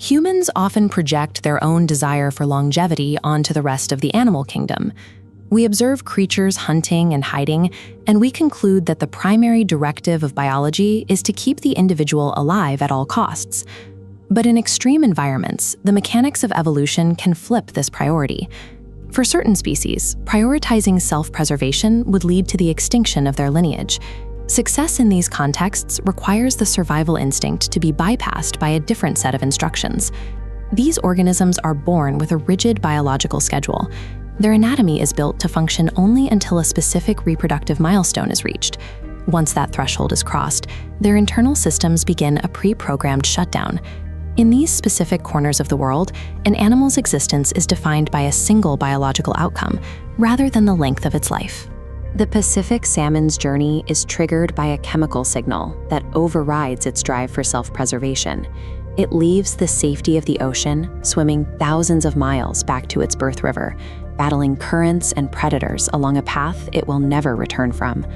Humans often project their own desire for longevity onto the rest of the animal kingdom. We observe creatures hunting and hiding, and we conclude that the primary directive of biology is to keep the individual alive at all costs. But in extreme environments, the mechanics of evolution can flip this priority. For certain species, prioritizing self-preservation would lead to the extinction of their lineage. Success in these contexts requires the survival instinct to be bypassed by a different set of instructions. These organisms are born with a rigid biological schedule. Their anatomy is built to function only until a specific reproductive milestone is reached. Once that threshold is crossed, their internal systems begin a pre-programmed shutdown. In these specific corners of the world, an animal's existence is defined by a single biological outcome, rather than the length of its life. The Pacific salmon's journey is triggered by a chemical signal that overrides its drive for self-preservation. It leaves the safety of the ocean, swimming thousands of miles back to its birth river, battling currents and predators along a path it will never return from.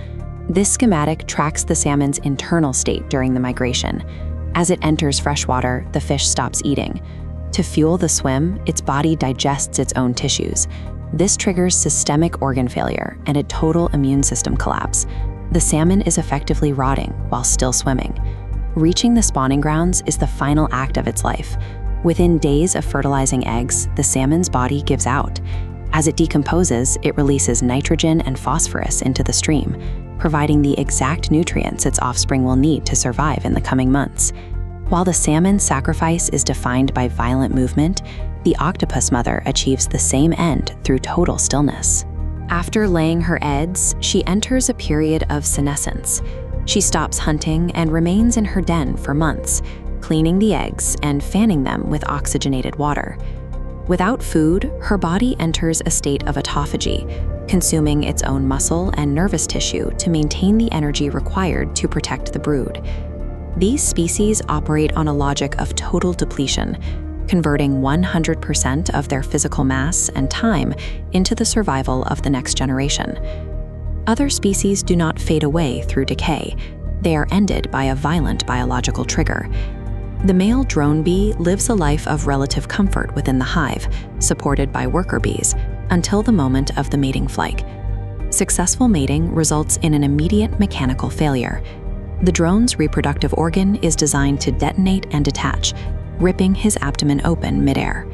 This schematic tracks the salmon's internal state during the migration. As it enters freshwater, the fish stops eating. To fuel the swim, its body digests its own tissues. This triggers systemic organ failure and a total immune system collapse. The salmon is effectively rotting while still swimming. Reaching the spawning grounds is the final act of its life. Within days of fertilizing eggs, the salmon's body gives out. As it decomposes, it releases nitrogen and phosphorus into the stream, providing the exact nutrients its offspring will need to survive in the coming months. While the salmon's sacrifice is defined by violent movement, the octopus mother achieves the same end through total stillness. After laying her eggs, she enters a period of senescence. She stops hunting and remains in her den for months, cleaning the eggs and fanning them with oxygenated water. Without food, her body enters a state of autophagy, consuming its own muscle and nervous tissue to maintain the energy required to protect the brood. These species operate on a logic of total depletion, converting 100% of their physical mass and time into the survival of the next generation. Other species do not fade away through decay. They are ended by a violent biological trigger. The male drone bee lives a life of relative comfort within the hive, supported by worker bees, until the moment of the mating flight. Successful mating results in an immediate mechanical failure. The drone's reproductive organ is designed to detonate and detach, ripping his abdomen open midair.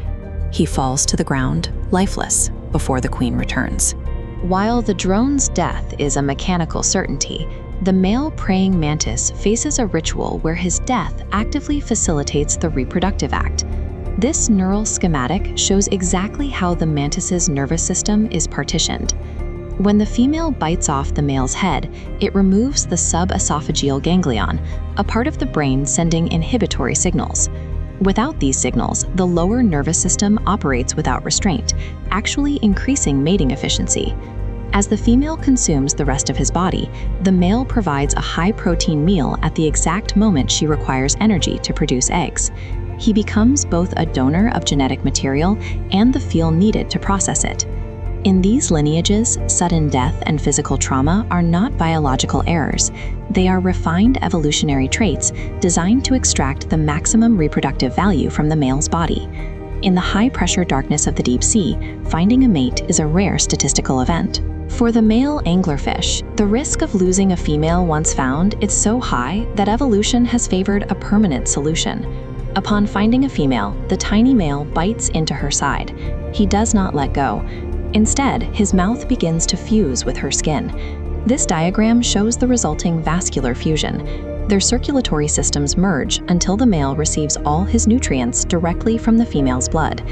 He falls to the ground, lifeless, before the queen returns. While the drone's death is a mechanical certainty, the male praying mantis faces a ritual where his death actively facilitates the reproductive act. This neural schematic shows exactly how the mantis's nervous system is partitioned. When the female bites off the male's head, it removes the subesophageal ganglion, a part of the brain sending inhibitory signals. Without these signals, the lower nervous system operates without restraint, actually increasing mating efficiency. As the female consumes the rest of his body, the male provides a high-protein meal at the exact moment she requires energy to produce eggs. He becomes both a donor of genetic material and the fuel needed to process it. In these lineages, sudden death and physical trauma are not biological errors. They are refined evolutionary traits designed to extract the maximum reproductive value from the male's body. In the high-pressure darkness of the deep sea, finding a mate is a rare statistical event. For the male anglerfish, the risk of losing a female once found is so high that evolution has favored a permanent solution. Upon finding a female, the tiny male bites into her side. He does not let go. Instead, his mouth begins to fuse with her skin. This diagram shows the resulting vascular fusion. Their circulatory systems merge until the male receives all his nutrients directly from the female's blood.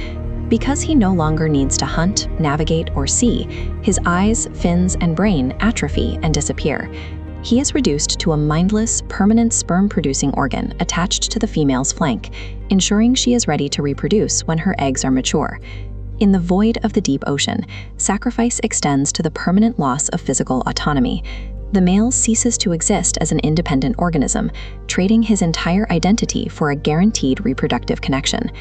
Because he no longer needs to hunt, navigate, or see, his eyes, fins, and brain atrophy and disappear. He is reduced to a mindless, permanent sperm-producing organ attached to the female's flank, ensuring she is ready to reproduce when her eggs are mature. In the void of the deep ocean, sacrifice extends to the permanent loss of physical autonomy. The male ceases to exist as an independent organism, trading his entire identity for a guaranteed reproductive connection.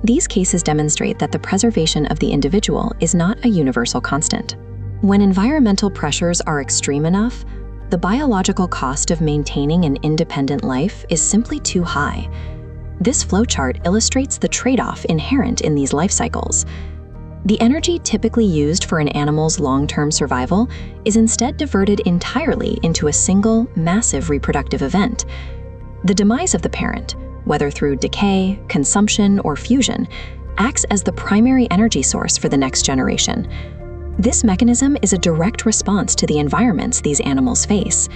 These cases demonstrate that the preservation of the individual is not a universal constant. When environmental pressures are extreme enough, the biological cost of maintaining an independent life is simply too high. This flowchart illustrates the trade-off inherent in these life cycles. The energy typically used for an animal's long-term survival is instead diverted entirely into a single, massive reproductive event. The demise of the parent, whether through decay, consumption, or fusion, acts as the primary energy source for the next generation. This mechanism is a direct response to the environments these animals face.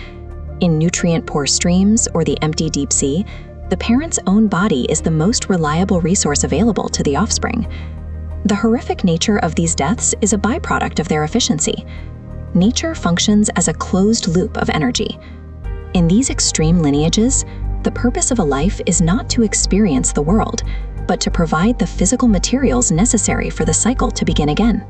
In nutrient-poor streams or the empty deep sea, the parent's own body is the most reliable resource available to the offspring. The horrific nature of these deaths is a byproduct of their efficiency. Nature functions as a closed loop of energy. In these extreme lineages, the purpose of a life is not to experience the world, but to provide the physical materials necessary for the cycle to begin again.